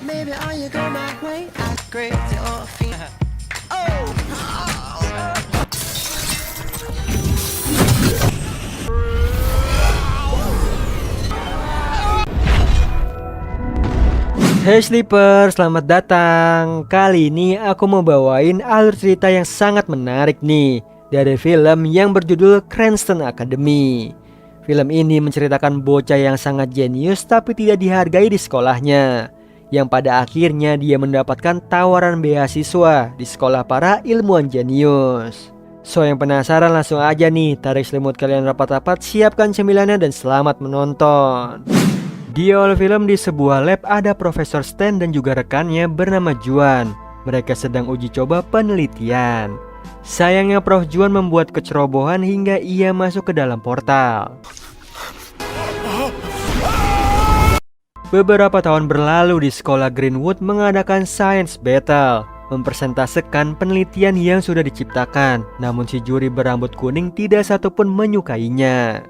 Maybe all you go my way, I agree to all feet. Oh! Hey Sleeper, selamat datang. Kali ini aku mau bawain alur cerita yang sangat menarik nih dari film yang berjudul Cranston Academy. Film ini menceritakan bocah yang sangat jenius tapi tidak dihargai di sekolahnya, yang pada akhirnya dia mendapatkan tawaran beasiswa di sekolah para ilmuwan jenius. So yang penasaran langsung aja nih, tarik selimut kalian rapat-rapat, siapkan cemilannya dan selamat menonton. Di awal film di sebuah lab ada Profesor Stan dan juga rekannya bernama Juan. Mereka sedang uji coba penelitian. Sayangnya Prof Juan membuat kecerobohan hingga ia masuk ke dalam portal. Beberapa tahun berlalu di sekolah Greenwood mengadakan science battle, mempresentasekan penelitian yang sudah diciptakan. Namun si juri berambut kuning tidak satupun menyukainya.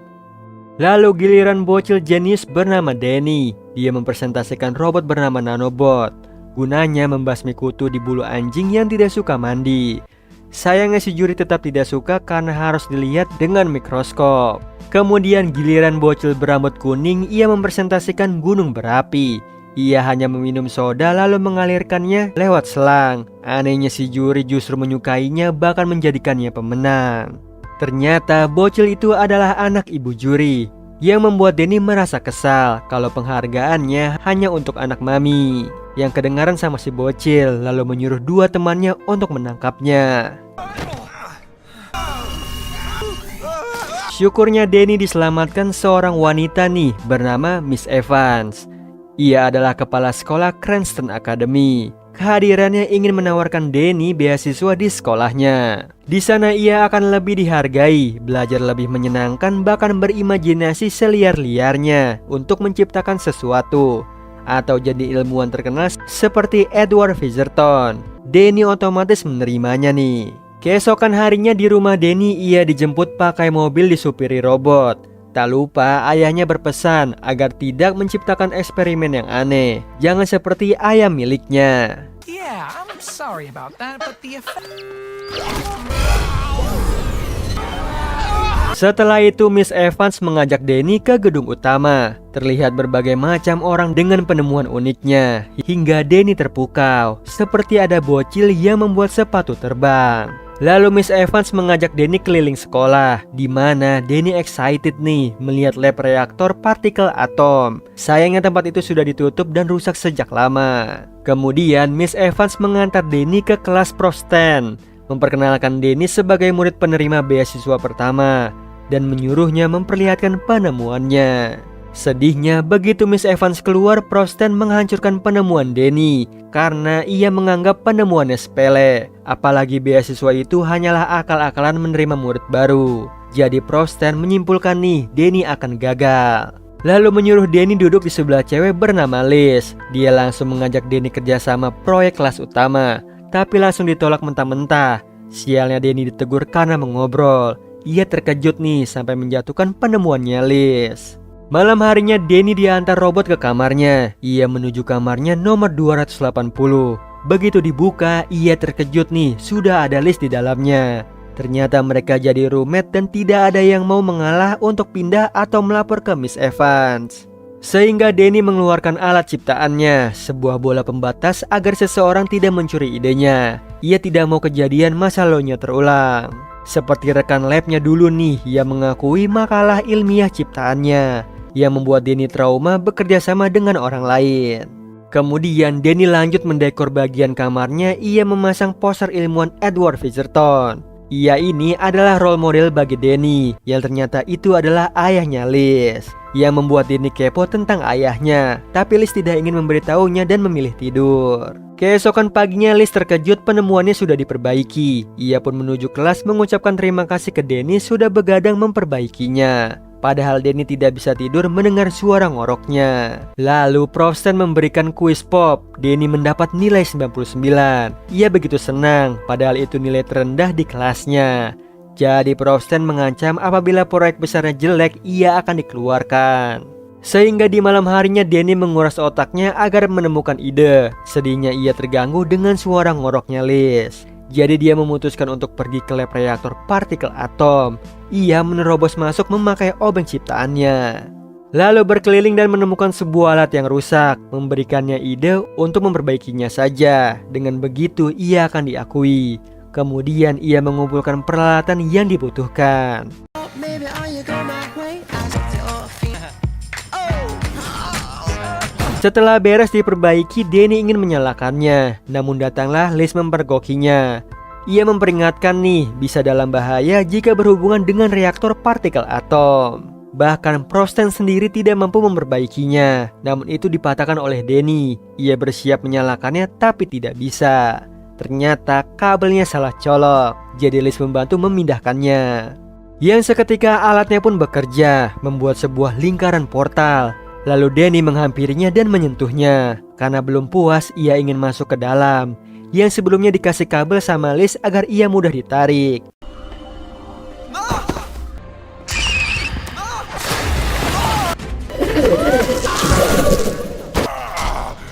Lalu giliran bocil jenius bernama Danny. Dia mempresentasikan robot bernama Nanobot. Gunanya membasmi kutu di bulu anjing yang tidak suka mandi. Sayangnya si juri tetap tidak suka karena harus dilihat dengan mikroskop. Kemudian giliran bocil berambut kuning, ia mempresentasikan gunung berapi. Ia hanya meminum soda lalu mengalirkannya lewat selang. Anehnya si juri justru menyukainya, bahkan menjadikannya pemenang. Ternyata bocil itu adalah anak ibu juri, yang membuat Danny merasa kesal kalau penghargaannya hanya untuk anak mami. Yang kedengaran sama si bocil, lalu menyuruh dua temannya untuk menangkapnya. Syukurnya Danny diselamatkan seorang wanita nih bernama Miss Evans. Ia adalah kepala sekolah Cranston Academy. Kehadirannya ingin menawarkan Danny beasiswa di sekolahnya. Di sana ia akan lebih dihargai, belajar lebih menyenangkan, bahkan berimajinasi seliar-liarnya untuk menciptakan sesuatu atau jadi ilmuwan terkenal seperti Edward Featherton. Danny otomatis menerimanya nih. Keesokan harinya di rumah Danny, ia dijemput pakai mobil disupiri robot. Tak lupa ayahnya berpesan agar tidak menciptakan eksperimen yang aneh, jangan seperti ayam miliknya. Yeah, I'm sorry about that, but the Setelah itu Miss Evans mengajak Danny ke gedung utama. Terlihat berbagai macam orang dengan penemuan uniknya, hingga Danny terpukau seperti ada bocil yang membuat sepatu terbang. Lalu Miss Evans mengajak Danny keliling sekolah, di mana Danny excited nih melihat lab reaktor partikel atom. Sayangnya tempat itu sudah ditutup dan rusak sejak lama. Kemudian Miss Evans mengantar Danny ke kelas Prof Stan, memperkenalkan Danny sebagai murid penerima beasiswa pertama, dan menyuruhnya memperlihatkan penemuannya. Sedihnya begitu Miss Evans keluar, Prof Stan menghancurkan penemuan Danny karena ia menganggap penemuannya sepele. Apalagi beasiswa itu hanyalah akal-akalan menerima murid baru. Jadi Prof Stan menyimpulkan nih Danny akan gagal. Lalu menyuruh Danny duduk di sebelah cewek bernama Liz. Dia langsung mengajak Danny kerjasama proyek kelas utama, tapi langsung ditolak mentah-mentah. Sialnya Danny ditegur karena mengobrol. Ia terkejut nih sampai menjatuhkan penemuannya Liz. Malam harinya Danny diantar robot ke kamarnya. Ia menuju kamarnya nomor 280. Begitu dibuka, ia terkejut nih, sudah ada Liz di dalamnya. Ternyata mereka jadi roommate dan tidak ada yang mau mengalah untuk pindah atau melapor ke Miss Evans. Sehingga Danny mengeluarkan alat ciptaannya, sebuah bola pembatas agar seseorang tidak mencuri idenya. Ia tidak mau kejadian masa lalunya terulang. Seperti rekan labnya dulu nih, ia mengakui makalah ilmiah ciptaannya, yang membuat Danny trauma bekerja sama dengan orang lain. Kemudian Danny lanjut mendekor bagian kamarnya. Ia memasang poster ilmuwan Edward Featherton. Ia ini adalah role model bagi Danny, yang ternyata itu adalah ayahnya Liz, yang membuat Danny kepo tentang ayahnya. Tapi Liz tidak ingin memberitahunya dan memilih tidur. Keesokan paginya Liz terkejut penemuannya sudah diperbaiki. Ia pun menuju kelas mengucapkan terima kasih ke Danny sudah begadang memperbaikinya. Padahal Danny tidak bisa tidur mendengar suara ngoroknya. Lalu Prof Stan memberikan kuis pop. Danny mendapat nilai 99. Ia begitu senang, padahal itu nilai terendah di kelasnya. Jadi Prof Stan mengancam apabila proyek besarnya jelek, ia akan dikeluarkan. Sehingga di malam harinya Danny menguras otaknya agar menemukan ide. Sedihnya ia terganggu dengan suara ngoroknya Liz. Jadi dia memutuskan untuk pergi ke lab reaktor partikel atom. Ia menerobos masuk memakai obeng ciptaannya. Lalu berkeliling dan menemukan sebuah alat yang rusak, memberikannya ide untuk memperbaikinya saja. Dengan begitu ia akan diakui. Kemudian ia mengumpulkan peralatan yang dibutuhkan. Maybe are you go my way? I get your feet. Oh. Setelah beres diperbaiki, Danny ingin menyalakannya. Namun datanglah Liz mempergokinya. Ia memperingatkan nih, bisa dalam bahaya jika berhubungan dengan reaktor partikel atom. Bahkan Frosten sendiri tidak mampu memperbaikinya. Namun itu dipatahkan oleh Danny. Ia bersiap menyalakannya tapi tidak bisa. Ternyata kabelnya salah colok. Jadi Liz membantu memindahkannya. Yang seketika alatnya pun bekerja, membuat sebuah lingkaran portal. Lalu Danny menghampirinya dan menyentuhnya. Karena belum puas, ia ingin masuk ke dalam. Yang sebelumnya dikasih kabel sama Liz agar ia mudah ditarik.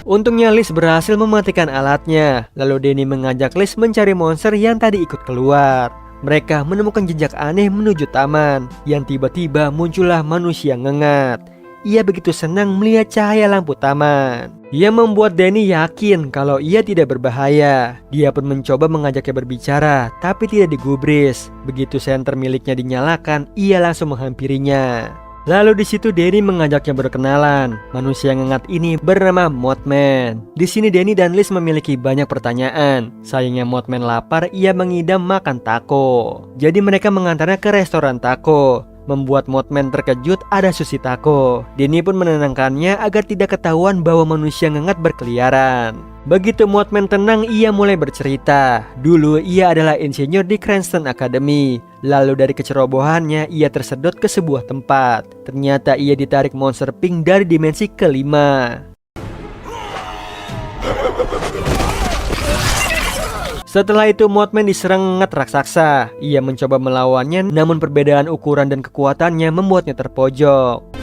Untungnya Liz berhasil mematikan alatnya. Lalu Danny mengajak Liz mencari monster yang tadi ikut keluar. Mereka menemukan jejak aneh menuju taman. Yang tiba-tiba muncullah manusia ngengat. Ia begitu senang melihat cahaya lampu taman. Ia membuat Danny yakin kalau ia tidak berbahaya. Dia pun mencoba mengajaknya berbicara, tapi tidak digubris. Begitu senter miliknya dinyalakan, ia langsung menghampirinya. Lalu di situ Danny mengajaknya berkenalan. Manusia yang ngengat ini bernama Mothman. Di sini Danny dan Liz memiliki banyak pertanyaan. Sayangnya Mothman lapar, ia mengidam makan taco. Jadi mereka mengantarnya ke restoran taco. Membuat Mothman terkejut ada sushi taco. Danny pun menenangkannya agar tidak ketahuan bahwa manusia ngengat berkeliaran. Begitu Mothman tenang, ia mulai bercerita. Dulu ia adalah insinyur di Cranston Academy. Lalu dari kecerobohannya ia tersedot ke sebuah tempat. Ternyata ia ditarik monster pink dari dimensi kelima. Setelah itu Mothman diserang ngengat raksasa. Ia mencoba melawannya, namun perbedaan ukuran dan kekuatannya membuatnya terpojok.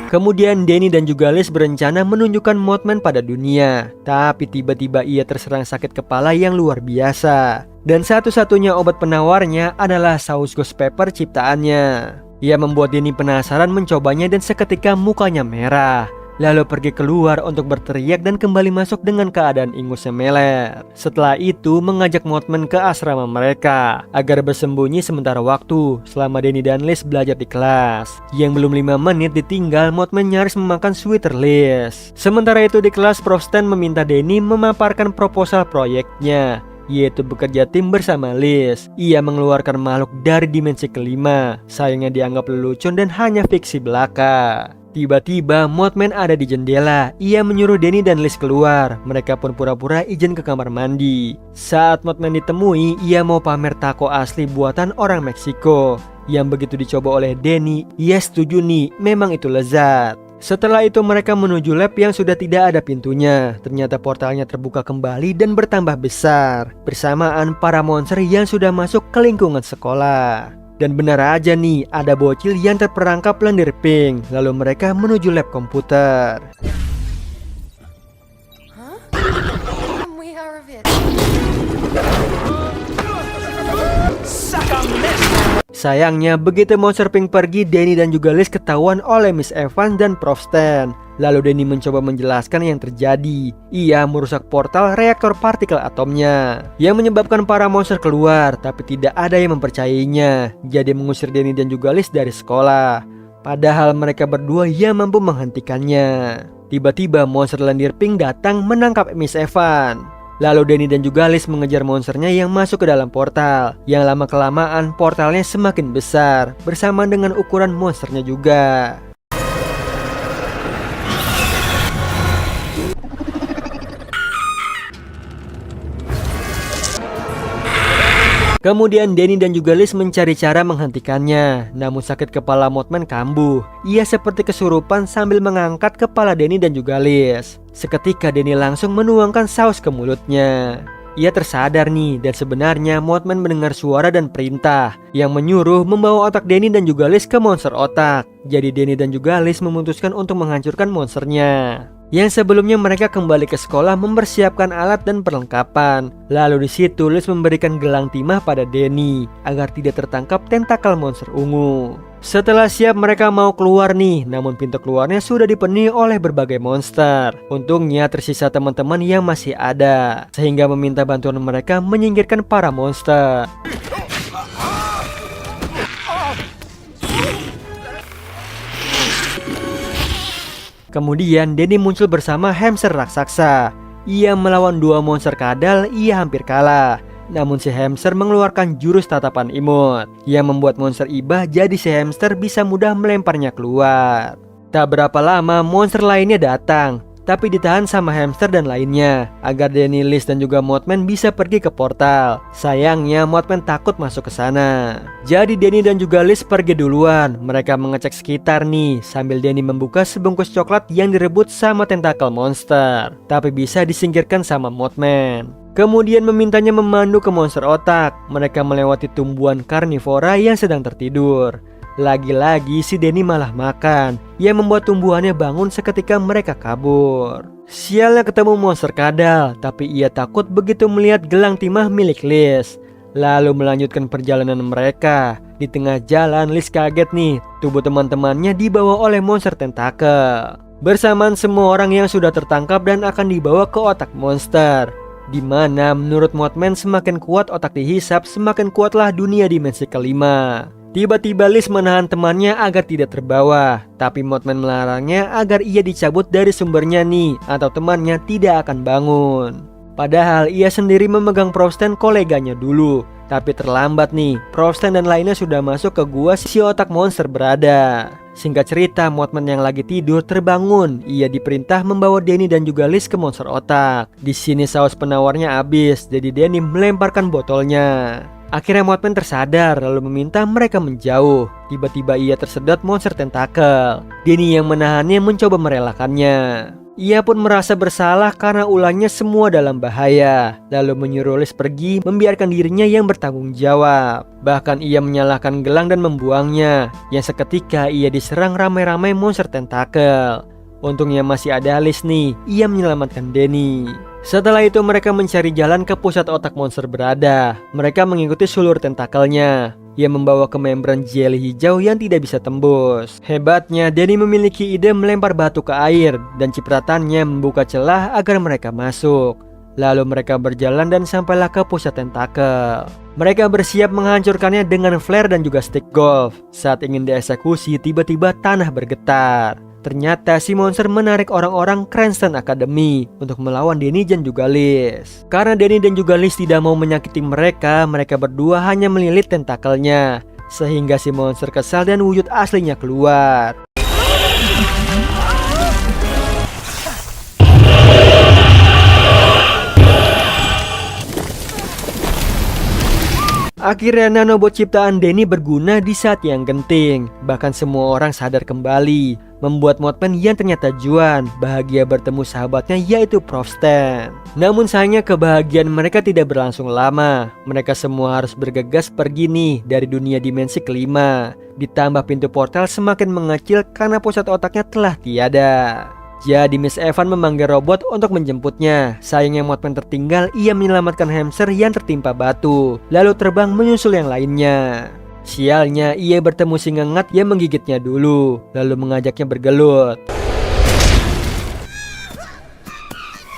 Kemudian Danny dan juga Liz berencana menunjukkan Mothman pada dunia. Tapi tiba-tiba ia terserang sakit kepala yang luar biasa. Dan satu-satunya obat penawarnya adalah saus ghost pepper ciptaannya. Ia membuat Danny penasaran mencobanya dan seketika mukanya merah. Lalu pergi keluar untuk berteriak dan kembali masuk dengan keadaan ingusnya meler. Setelah itu mengajak Mothman ke asrama mereka agar bersembunyi sementara waktu selama Danny dan Liz belajar di kelas. Yang belum 5 menit ditinggal, Mothman nyaris memakan sweater Liz. Sementara itu di kelas, Prof Stan meminta Danny memaparkan proposal proyeknya, yaitu bekerja tim bersama Liz. Ia mengeluarkan makhluk dari dimensi kelima. Sayangnya dianggap lelucon dan hanya fiksi belaka. Tiba-tiba Mothman ada di jendela. Ia menyuruh Danny dan Liz keluar. Mereka pun pura-pura izin ke kamar mandi. Saat Mothman ditemui, ia mau pamer taco asli buatan orang Meksiko. Yang begitu dicoba oleh Danny, ia setuju nih, memang itu lezat. Setelah itu mereka menuju lab yang sudah tidak ada pintunya. Ternyata portalnya terbuka kembali dan bertambah besar. Bersamaan para monster yang sudah masuk ke lingkungan sekolah. Dan benar aja nih, ada bocil yang terperangkap lendir pink. Lalu mereka menuju lab komputer. We are of it. Sayangnya begitu monster pink pergi, Danny dan juga Liz ketahuan oleh Miss Evans dan Prof Stan. Lalu Danny mencoba menjelaskan yang terjadi. Ia merusak portal reaktor partikel atomnya yang menyebabkan para monster keluar, tapi tidak ada yang mempercayainya. Jadi mengusir Danny dan juga Liz dari sekolah. Padahal mereka berdua yang mampu menghentikannya. Tiba-tiba monster lendir pink datang menangkap Miss Evans. Lalu Danny dan juga Liz mengejar monsternya yang masuk ke dalam portal. Yang lama-kelamaan portalnya semakin besar, bersamaan dengan ukuran monsternya juga. Kemudian Danny dan juga Liz mencari cara menghentikannya. Namun sakit kepala Mothman kambuh. Ia seperti kesurupan sambil mengangkat kepala Danny dan juga Liz. Seketika Danny langsung menuangkan saus ke mulutnya. Ia tersadar nih, dan sebenarnya Mothman mendengar suara dan perintah yang menyuruh membawa otak Danny dan juga Liz ke monster otak. Jadi Danny dan juga Liz memutuskan untuk menghancurkan monsternya. Yang sebelumnya mereka kembali ke sekolah mempersiapkan alat dan perlengkapan. Lalu di situ Liz memberikan gelang timah pada Danny agar tidak tertangkap tentakel monster ungu. Setelah siap mereka mau keluar nih, namun pintu keluarnya sudah dipenuhi oleh berbagai monster. Untungnya tersisa teman-teman yang masih ada, sehingga meminta bantuan mereka menyingkirkan para monster. Kemudian Danny muncul bersama hamster raksasa. Ia melawan dua monster kadal, ia hampir kalah. Namun si hamster mengeluarkan jurus tatapan imut yang membuat monster ibah, jadi si hamster bisa mudah melemparnya keluar. Tak berapa lama monster lainnya datang, tapi ditahan sama hamster dan lainnya agar Danny, Liz dan juga Mothman bisa pergi ke portal. Sayangnya Mothman takut masuk ke sana. Jadi Danny dan juga Liz pergi duluan. Mereka mengecek sekitar nih sambil Danny membuka sebungkus coklat yang direbut sama tentakel monster, tapi bisa disingkirkan sama Mothman. Kemudian memintanya memandu ke monster otak. Mereka melewati tumbuhan karnivora yang sedang tertidur. Lagi-lagi si Danny malah makan, yang membuat tumbuhannya bangun seketika mereka kabur. Sialnya ketemu monster kadal, tapi ia takut begitu melihat gelang timah milik Liz. Lalu melanjutkan perjalanan mereka. Di tengah jalan Liz kaget nih, tubuh teman-temannya dibawa oleh monster tentakel bersamaan semua orang yang sudah tertangkap dan akan dibawa ke otak monster. Di mana menurut Mothman semakin kuat otak dihisap, semakin kuatlah dunia dimensi kelima. Tiba-tiba Liz menahan temannya agar tidak terbawa, tapi Mothman melarangnya agar ia dicabut dari sumbernya nih, atau temannya tidak akan bangun. Padahal ia sendiri memegang Frosten koleganya dulu, tapi terlambat nih. Frosten dan lainnya sudah masuk ke gua si otak monster berada. Singkat cerita, Mothman yang lagi tidur terbangun. Ia diperintah membawa Danny dan juga Liz ke monster otak. Di sini saus penawarnya habis, jadi Danny melemparkan botolnya. Akhirnya Mothman tersadar lalu meminta mereka menjauh. Tiba-tiba ia tersedot monster tentakel. Danny yang menahannya mencoba merelakannya. Ia pun merasa bersalah karena ulangnya semua dalam bahaya. Lalu menyuruh Liz pergi, membiarkan dirinya yang bertanggung jawab. Bahkan ia menyalahkan gelang dan membuangnya. Yang seketika ia diserang ramai-ramai monster tentakel. Untungnya masih ada Liz nih, ia menyelamatkan Danny. Setelah itu mereka mencari jalan ke pusat otak monster berada. Mereka mengikuti sulur tentakelnya. Ia membawa ke membran jelly hijau yang tidak bisa tembus. Hebatnya, Danny memiliki ide melempar batu ke air dan cipratannya membuka celah agar mereka masuk. Lalu mereka berjalan dan sampailah ke pusat tentakel. Mereka bersiap menghancurkannya dengan flare dan juga stick golf. Saat ingin dieksekusi, tiba-tiba tanah bergetar. Ternyata si monster menarik orang-orang Cranston Academy untuk melawan Danny dan juga Liz. Karena Danny dan juga Liz tidak mau menyakiti mereka, mereka berdua hanya melilit tentakelnya. Sehingga si monster kesal dan wujud aslinya keluar. Akhirnya nanobot ciptaan Danny berguna di saat yang genting. Bahkan semua orang sadar kembali, membuat Mothman yang ternyata Juan bahagia bertemu sahabatnya yaitu Frosten. Namun sayangnya kebahagiaan mereka tidak berlangsung lama. Mereka semua harus bergegas pergi nih dari dunia dimensi kelima. Ditambah pintu portal semakin mengecil karena pusat otaknya telah tiada. Jadi Miss Evan memanggil robot untuk menjemputnya. Sayangnya Mothman tertinggal, ia menyelamatkan hamster yang tertimpa batu, lalu terbang menyusul yang lainnya. Sialnya, ia bertemu si ngengat yang menggigitnya dulu, lalu mengajaknya bergelut.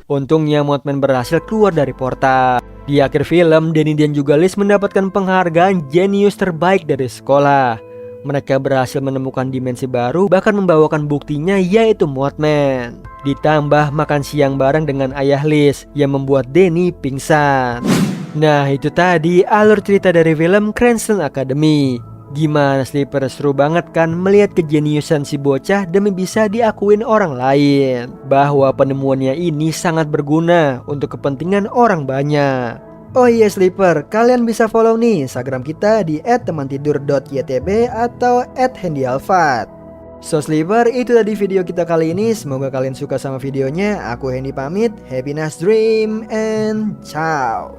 Untungnya Mothman berhasil keluar dari portal. Di akhir film, Danny dan juga Liz mendapatkan penghargaan jenius terbaik dari sekolah. Mereka berhasil menemukan dimensi baru, bahkan membawakan buktinya yaitu Mothman. Ditambah makan siang bareng dengan ayah Liz yang membuat Danny pingsan. Nah itu tadi alur cerita dari film Cranston Academy. Gimana Sleeper, seru banget kan melihat kejeniusan si bocah demi bisa diakuin orang lain. Bahwa penemuannya ini sangat berguna untuk kepentingan orang banyak. Oh iya Sleeper, kalian bisa follow nih Instagram kita di @temantidur.ytb atau @handyalfat. So sleeper, itu tadi video kita kali ini. Semoga kalian suka sama videonya. Aku Hendy pamit. Happy nice dream and ciao.